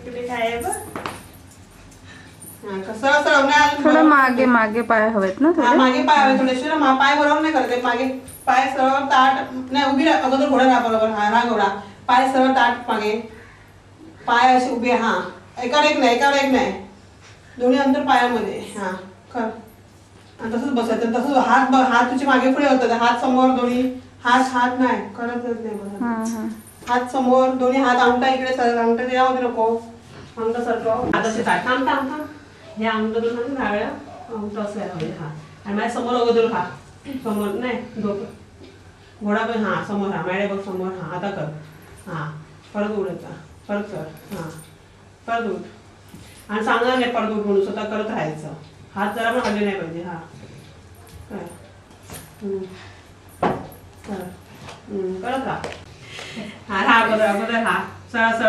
इकडे काय आहे बघ. कसं सरवणार थोडं मागे मागे पाय हवेत ना थोडे. मागे पाय हवे थोडेसे ना. पाय बरोबर नाही करते. मागे पाय सरळ ताट नाही उभी राहा. अगोदर घोडा राहा बरोबर. हा घोडा. पाय सरळ ताट मागे. पाय असे उभे. हा एकावर एक नाही. दोन्ही अंतर पायामध्ये. हा कर. आणि तसंच बसायचं. तसंच हात तुझे मागे पुढे होतात. हात समोर दोन्ही. हात नाही करतच नाही बघा. हात समोर दोन्ही हात. अंगठा इकडे सर. अंगठा यामध्ये नको. अंगठा सरकव. हात असे ताट. थांब. हे अंगठा दोन घाव्या. अंगठा असं आहे. हा आणि माझ्या समोर अगोदर हा. समोर नाही डोकं घोडा पण. हा समोर. हा मॅडे बघ समोर. हा आता कर. हा परत उडायचा. परत कर. हा परत उठ. आणि सांगणार नाही परत उठ म्हणून. स्वतः करत राहायचं. हात जरा पण हल्ले नाही पाहिजे. हा करत राहा. हा राहा अगोदर. हा सरळ